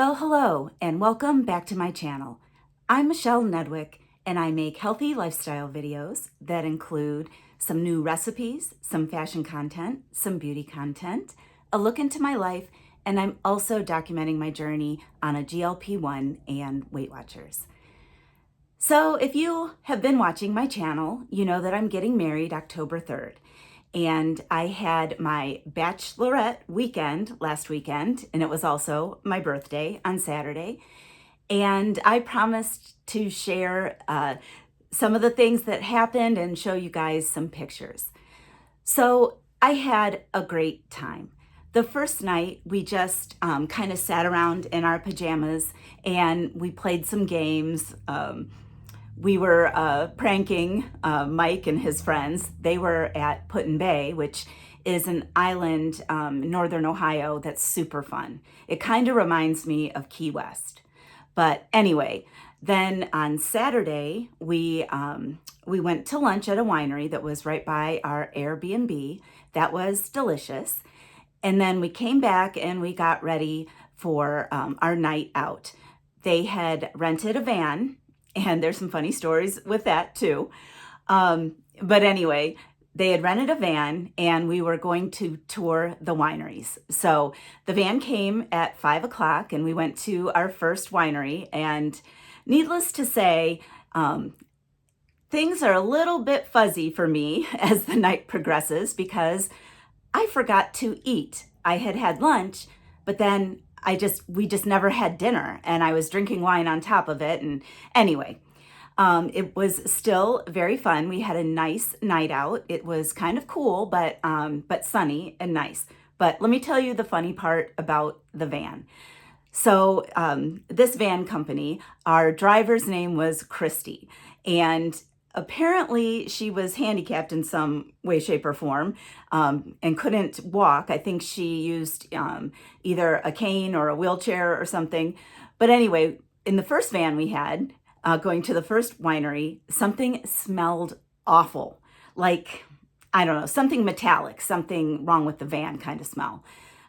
Well, hello and welcome back to my channel. I'm Michelle Nedwick and I make healthy lifestyle videos that include some new recipes, some fashion content, some beauty content, a look into my life, and I'm also documenting my journey on a GLP-1 and Weight Watchers. So if you have been watching my channel, you know that I'm getting married October 3rd. And I had my Bachelorette weekend last weekend, and it was also my birthday on Saturday. And I promised to share some of the things that happened and show you guys some pictures. So I had a great time. The first night, we just kind of sat around in our pajamas and we played some games. We were pranking Mike and his friends. They were at Put-in-Bay, which is an island in northern Ohio that's super fun. It kind of reminds me of Key West. But anyway, then on Saturday, we went to lunch at a winery that was right by our Airbnb. That was delicious. And then we came back and we got ready for our night out. They had rented a van, and there's some funny stories with that too. But anyway, they had rented a van and we were going to tour the wineries. So the van came at 5 o'clock and we went to our first winery, and needless to say, things are a little bit fuzzy for me as the night progresses because I forgot to eat. I had had lunch, but then we just never had dinner, and I was drinking wine on top of it. And anyway, it was still very fun. We had a nice night out. It was kind of cool, but sunny and nice. But let me tell you the funny part about the van. So this van company, our driver's name was Christy, and apparently she was handicapped in some way, shape, or form, and couldn't walk. I think she used either a cane or a wheelchair or something. But anyway, in the first van we had, going to the first winery, something smelled awful. Like, I don't know, something metallic, something wrong with the van kind of smell.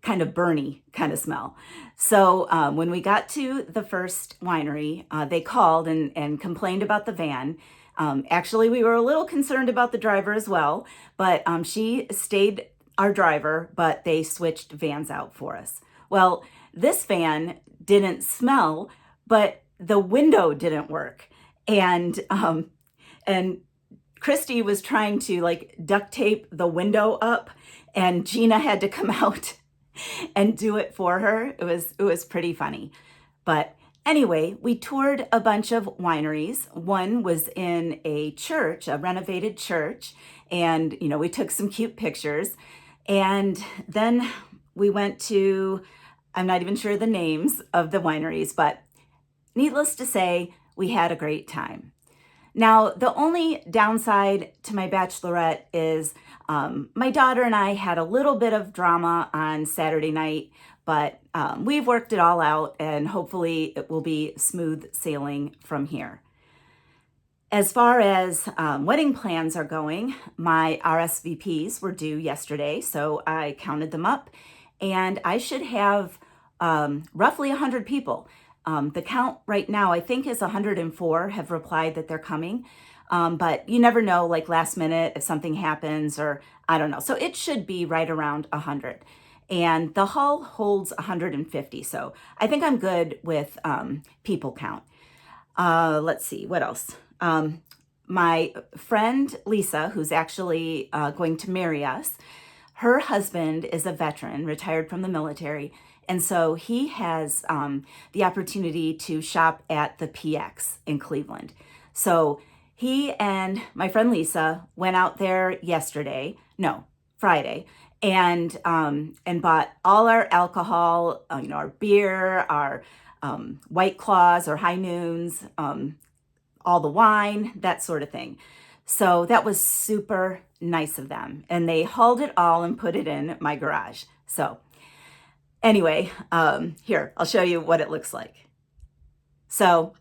Kind of burny kind of smell. So when we got to the first winery, they called and complained about the van. Actually, we were a little concerned about the driver as well, but she stayed our driver, but they switched vans out for us. Well, this van didn't smell, but the window didn't work. And Christy was trying to like duct tape the window up, and Gina had to come out and do it for her. It was pretty funny. But anyway, we toured a bunch of wineries. One was in a church, a renovated church, and we took some cute pictures. And then we went to, I'm not even sure the names of the wineries, but needless to say, we had a great time. Now, the only downside to my Bachelorette is my daughter and I had a little bit of drama on Saturday night, but we've worked it all out, and hopefully it will be smooth sailing from here. As far as wedding plans are going, my RSVPs were due yesterday, so I counted them up, and I should have roughly 100 people. The count right now, I think, is 104 have replied that they're coming. But you never know, like last minute, if something happens, or I don't know. So it should be right around 100. And the hall holds 150. So I think I'm good with people count. Let's see, what else? My friend Lisa, who's actually going to marry us, her husband is a veteran, retired from the military. And so he has the opportunity to shop at the PX in Cleveland. So he and my friend Lisa went out there Friday, and bought all our alcohol, our beer, our White Claws or High Noons, all the wine, that sort of thing. So that was super nice of them. And they hauled it all and put it in my garage. So anyway, here, I'll show you what it looks like. So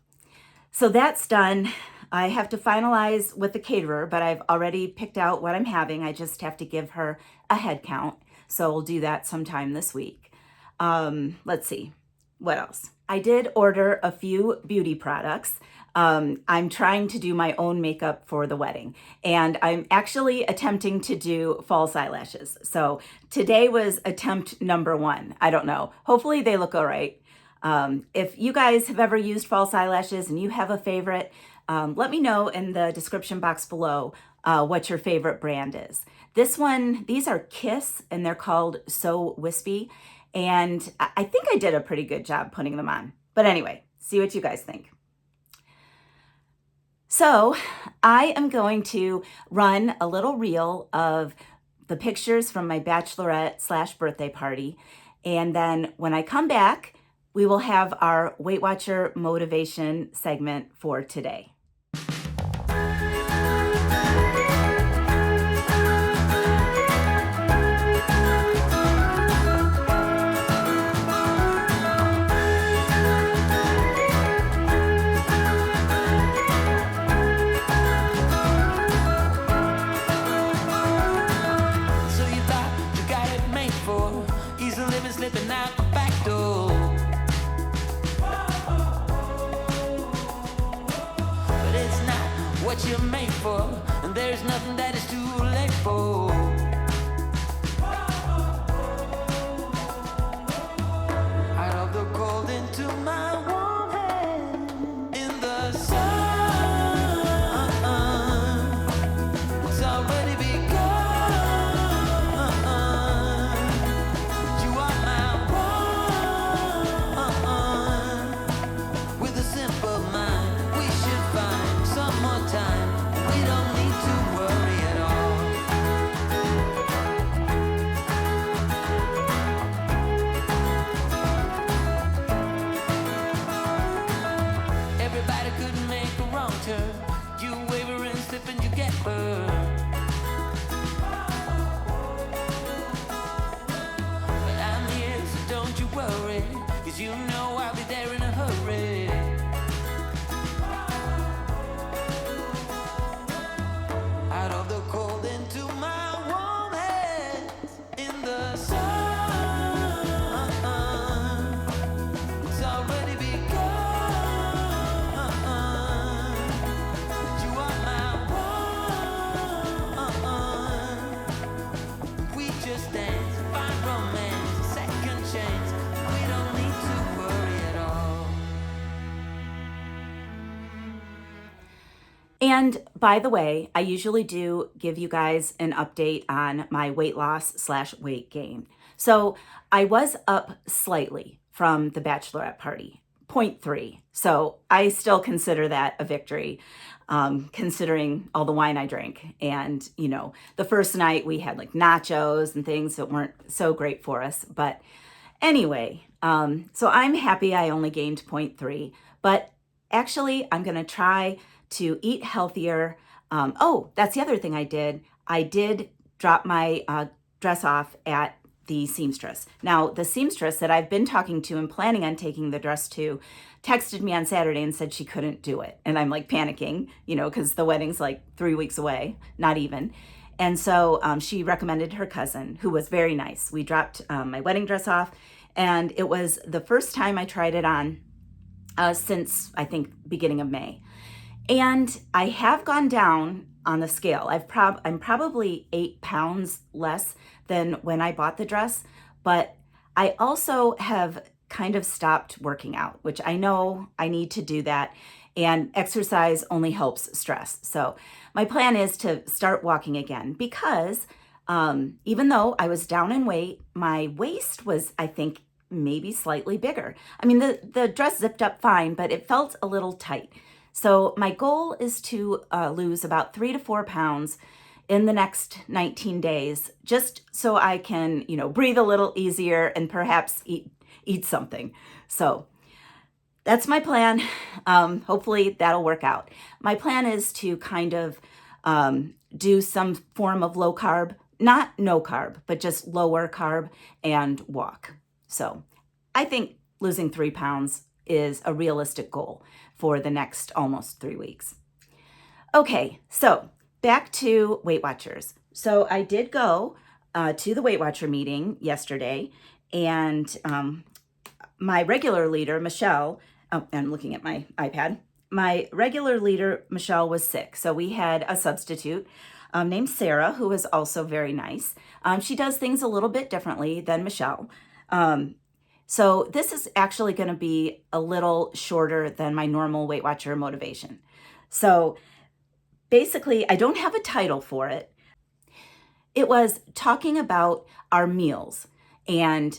that's done. I have to finalize with the caterer, but I've already picked out what I'm having. I just have to give her a head count. So we'll do that sometime this week. Let's see, what else? I did order a few beauty products. I'm trying to do my own makeup for the wedding, and I'm actually attempting to do false eyelashes. So today was attempt number 1. I don't know. Hopefully they look all right. If you guys have ever used false eyelashes and you have a favorite, let me know in the description box below what your favorite brand is. These are Kiss, and they're called So Wispy. And I think I did a pretty good job putting them on. But anyway, see what you guys think. So I am going to run a little reel of the pictures from my bachelorette / birthday party. And then when I come back, we will have our Weight Watcher motivation segment for today. What you're made for, and there's nothing that is too late for. Out of the cold into my warm hand, in the sun, it's already begun. You are my one, with a simple mind, we should find some more time. We don't need to worry at all. Everybody could make a wrong turn. You waver and slip and you get burned. But I'm here, so don't you worry, 'cause you know I'll be there in a hurry. Out of the cold into my warm hands, in the sun, it's already begun. You are my one, we just dance, find romance, a second chance. We don't need to worry at all. And by the way, I usually do give you guys an update on my weight loss / weight gain. So I was up slightly from the bachelorette party, 0.3. So I still consider that a victory, considering all the wine I drank. And, you know, the first night we had like nachos and things that weren't so great for us. But anyway, so I'm happy I only gained 0.3. But actually, I'm going to try to eat healthier. Oh, that's the other thing I did. I did drop my dress off at the seamstress. Now, the seamstress that I've been talking to and planning on taking the dress to texted me on Saturday and said she couldn't do it. And I'm like panicking, you know, because the wedding's like 3 weeks away, not even. And so she recommended her cousin, who was very nice. We dropped my wedding dress off, and it was the first time I tried it on since, I think, beginning of May. And I have gone down on the scale. I'm probably 8 pounds less than when I bought the dress, but I also have kind of stopped working out, which I know I need to do that. And exercise only helps stress. So my plan is to start walking again, because even though I was down in weight, my waist was, I think, maybe slightly bigger. I mean, the dress zipped up fine, but it felt a little tight. So my goal is to lose about 3 to 4 pounds in the next 19 days, just so I can, you know, breathe a little easier and perhaps eat something. So that's my plan. Hopefully that'll work out. My plan is to kind of do some form of low carb, not no carb, but just lower carb, and walk. So I think losing 3 pounds is a realistic goal for the next almost 3 weeks. Okay, so back to Weight Watchers. So I did go to the Weight Watcher meeting yesterday, and my regular leader, Michelle, oh, I'm looking at my iPad. My regular leader, Michelle, was sick. So we had a substitute named Sarah, who is also very nice. She does things a little bit differently than Michelle. So this is actually going to be a little shorter than my normal Weight Watcher motivation. So basically, I don't have a title for it. It was talking about our meals and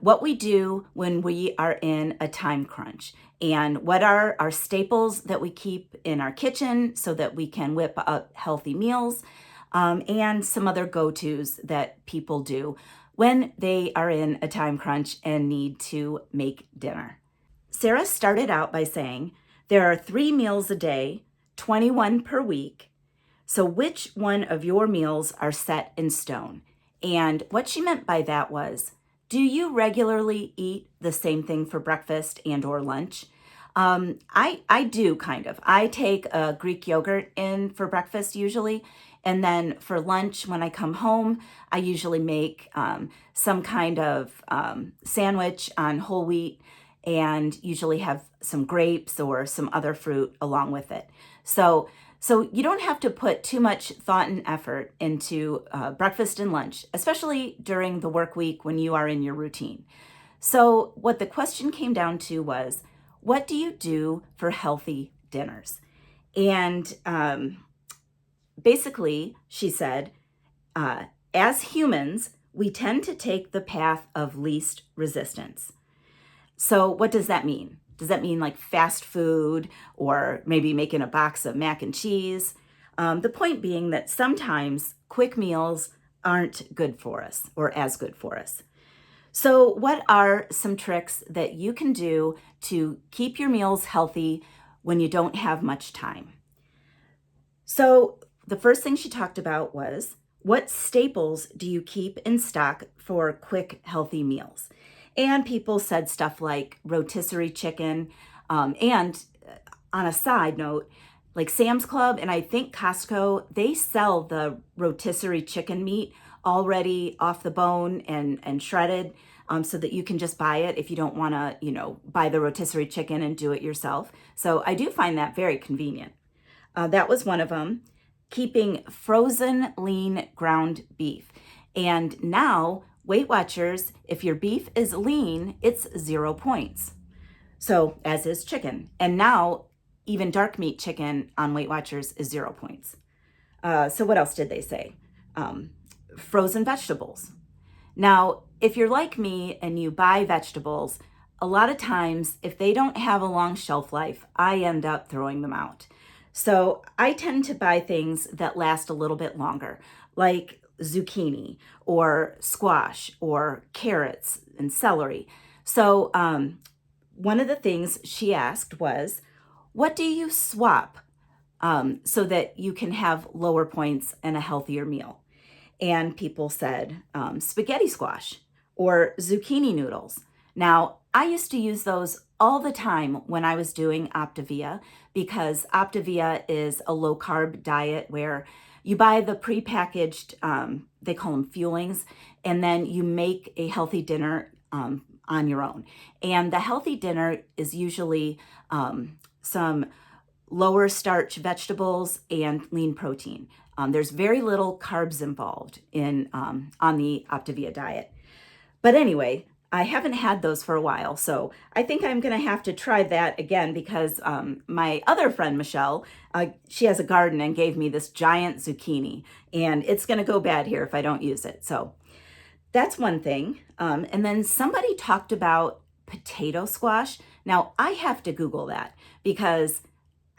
what we do when we are in a time crunch and what are our staples that we keep in our kitchen so that we can whip up healthy meals, and some other go-tos that people do when they are in a time crunch and need to make dinner. Sarah started out by saying, there are 3 meals a day, 21 per week. So which one of your meals are set in stone? And what she meant by that was, do you regularly eat the same thing for breakfast and or lunch? I do kind of. I take a Greek yogurt in for breakfast usually. And then for lunch, when I come home, I usually make some kind of sandwich on whole wheat and usually have some grapes or some other fruit along with it. So you don't have to put too much thought and effort into breakfast and lunch, especially during the work week when you are in your routine. So what the question came down to was, what do you do for healthy dinners? And basically, she said, as humans, we tend to take the path of least resistance. So what does that mean? Does that mean like fast food or maybe making a box of mac and cheese? The point being that sometimes quick meals aren't good for us or as good for us. So what are some tricks that you can do to keep your meals healthy when you don't have much time? So the first thing she talked about was, what staples do you keep in stock for quick, healthy meals? And people said stuff like rotisserie chicken. And on a side note, like Sam's Club and I think Costco, they sell the rotisserie chicken meat already off the bone and shredded, so that you can just buy it if you don't want to, buy the rotisserie chicken and do it yourself. So I do find that very convenient. That was one of them. Keeping frozen lean ground beef. And now Weight Watchers, if your beef is lean, it's 0 points. So as is chicken. And now even dark meat chicken on Weight Watchers is 0 points. So what else did they say? Frozen vegetables. Now, if you're like me and you buy vegetables, a lot of times if they don't have a long shelf life, I end up throwing them out. So I tend to buy things that last a little bit longer, like zucchini or squash or carrots and celery. So one of the things she asked was, what do you swap so that you can have lower points and a healthier meal? And people said spaghetti squash or zucchini noodles. Now, I used to use those all the time when I was doing Optavia, because Optavia is a low carb diet where you buy the prepackaged, they call them fuelings, and then you make a healthy dinner on your own. And the healthy dinner is usually some lower starch vegetables and lean protein. There's very little carbs involved in on the Optavia diet. But anyway, I haven't had those for a while, so I think I'm going to have to try that again because my other friend, Michelle, she has a garden and gave me this giant zucchini, and it's going to go bad here if I don't use it. So that's one thing. And then somebody talked about potato squash. Now, I have to Google that because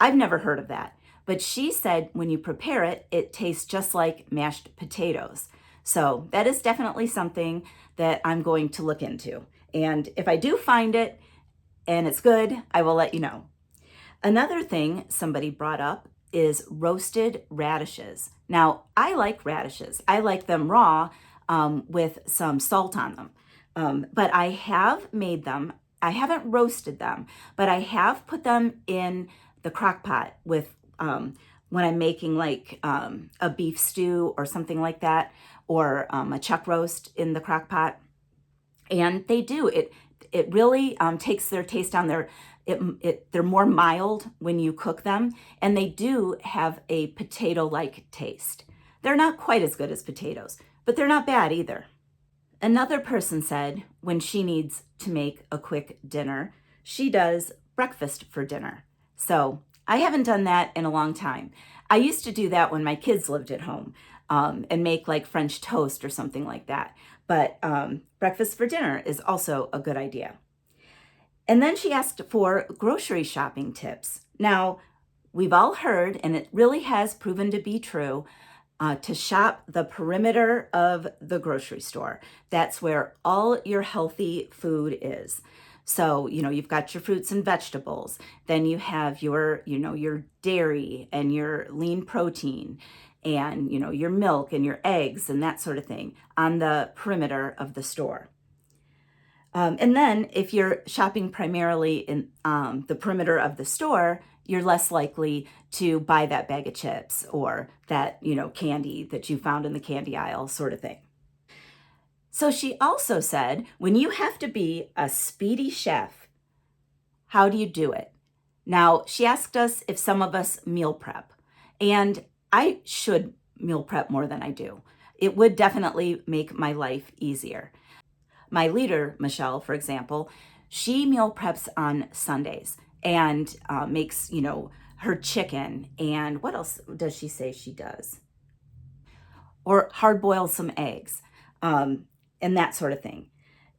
I've never heard of that. But she said when you prepare it, it tastes just like mashed potatoes. So that is definitely something that I'm going to look into. And if I do find it and it's good, I will let you know. Another thing somebody brought up is roasted radishes. Now, I like radishes. I like them raw with some salt on them. But I have made them. I haven't roasted them, but I have put them in the crock pot with when I'm making like a beef stew or something like that, or a chuck roast in the crock pot. And they do it it really takes their taste on they're more mild when you cook them, and they do have a potato-like taste. They're not quite as good as potatoes, but they're not bad either. Another person said when she needs to make a quick dinner, she does breakfast for dinner. So I haven't done that in a long time. I used to do that when my kids lived at home and make like French toast or something like that. But breakfast for dinner is also a good idea. And then she asked for grocery shopping tips. Now, we've all heard, and it really has proven to be true, to shop the perimeter of the grocery store. That's where all your healthy food is. So, you've got your fruits and vegetables. Then you have your dairy and your lean protein and, your milk and your eggs and that sort of thing on the perimeter of the store. And then if you're shopping primarily in the perimeter of the store, you're less likely to buy that bag of chips or that, candy that you found in the candy aisle sort of thing. So she also said, when you have to be a speedy chef, how do you do it? Now, she asked us if some of us meal prep, and I should meal prep more than I do. It would definitely make my life easier. My leader, Michelle, for example, she meal preps on Sundays and makes, her chicken. And what else does she say she does? Or hard boil some eggs and that sort of thing.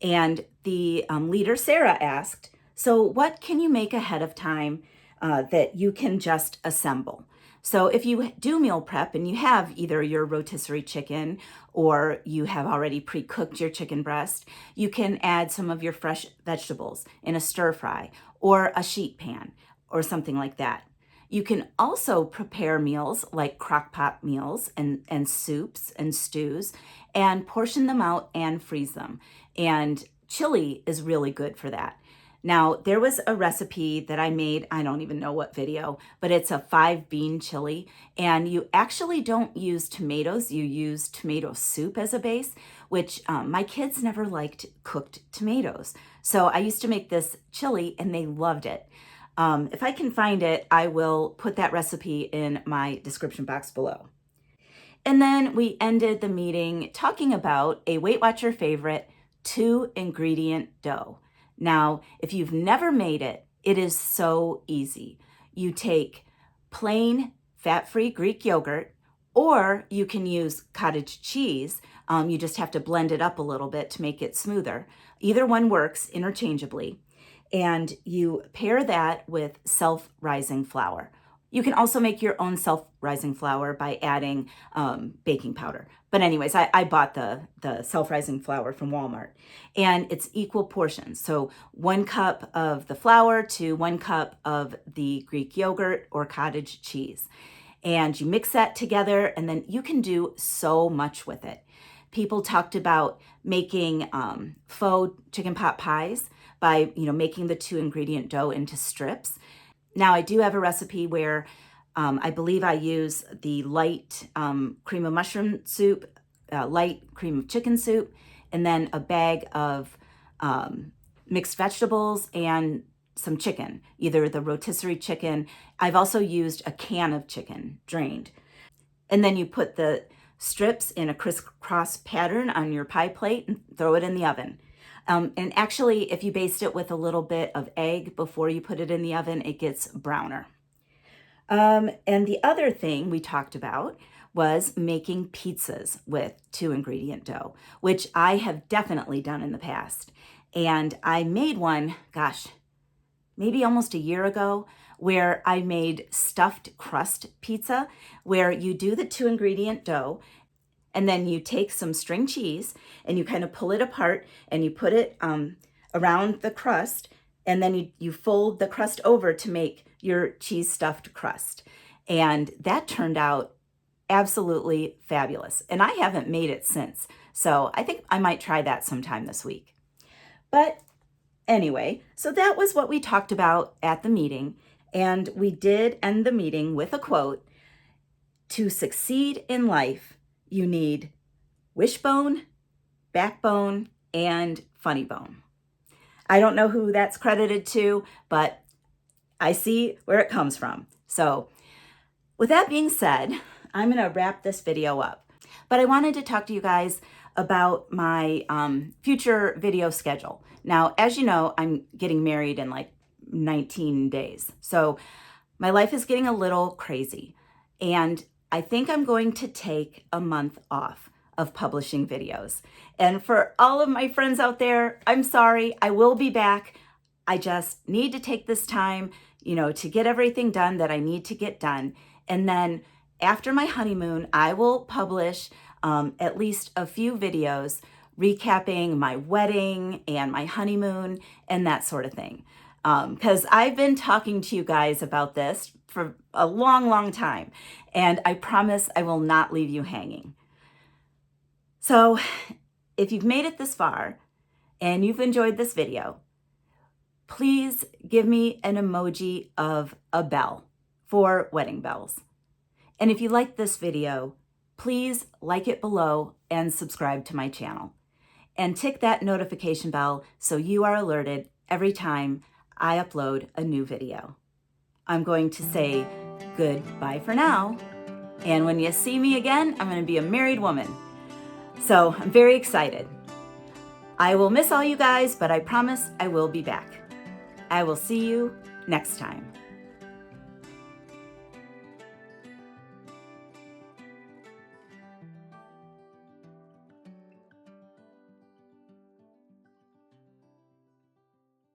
And the leader, Sarah, asked, so what can you make ahead of time that you can just assemble? So if you do meal prep and you have either your rotisserie chicken or you have already pre-cooked your chicken breast, you can add some of your fresh vegetables in a stir fry or a sheet pan or something like that. You can also prepare meals like crock pot meals and soups and stews and portion them out and freeze them. And chili is really good for that. Now, there was a recipe that I made, I don't even know what video, but it's a 5-bean chili, and you actually don't use tomatoes, you use tomato soup as a base, which my kids never liked cooked tomatoes. So I used to make this chili and they loved it. If I can find it, I will put that recipe in my description box below. And then we ended the meeting talking about a Weight Watcher favorite, 2-ingredient dough. Now, if you've never made it, it is so easy. You take plain fat-free Greek yogurt, or you can use cottage cheese. You just have to blend it up a little bit to make it smoother. Either one works interchangeably. And you pair that with self-rising flour. You can also make your own self-rising flour by adding baking powder. But anyways, I bought the self-rising flour from Walmart, and it's equal portions. So 1 cup of the flour to 1 cup of the Greek yogurt or cottage cheese. And you mix that together, and then you can do so much with it. People talked about making faux chicken pot pies by making the 2-ingredient dough into strips. Now, I do have a recipe where I believe I use the light cream of mushroom soup, light cream of chicken soup, and then a bag of mixed vegetables and some chicken, either the rotisserie chicken. I've also used a can of chicken, drained. And then you put the strips in a crisscross pattern on your pie plate and throw it in the oven. And actually, if you baste it with a little bit of egg before you put it in the oven, it gets browner. And the other thing we talked about was making pizzas with 2-ingredient dough, which I have definitely done in the past. And I made one, gosh, maybe almost a year ago, where I made stuffed crust pizza, where you do the 2-ingredient dough, and then you take some string cheese and you kind of pull it apart and you put it around the crust, and then you fold the crust over to make your cheese stuffed crust. And that turned out absolutely fabulous. And I haven't made it since. So I think I might try that sometime this week. But anyway, so that was what we talked about at the meeting. And we did end the meeting with a quote: "To succeed in life, you need wishbone, backbone, and funny bone." I don't know who that's credited to, but I see where it comes from. So with that being said, I'm going to wrap this video up. But I wanted to talk to you guys about my future video schedule. Now, as you know, I'm getting married in like 19 days. So my life is getting a little crazy. And I think I'm going to take a month off of publishing videos. And for all of my friends out there, I'm sorry, I will be back. I just need to take this time, to get everything done that I need to get done. And then after my honeymoon, I will publish at least a few videos recapping my wedding and my honeymoon and that sort of thing. Because I've been talking to you guys about this for a long, long time, and I promise I will not leave you hanging. So if you've made it this far and you've enjoyed this video, please give me an emoji of a bell for wedding bells. And if you like this video, please like it below and subscribe to my channel. And tick that notification bell so you are alerted every time I upload a new video. I'm going to say goodbye for now. And when you see me again, I'm going to be a married woman. So I'm very excited. I will miss all you guys, but I promise I will be back. I will see you next time.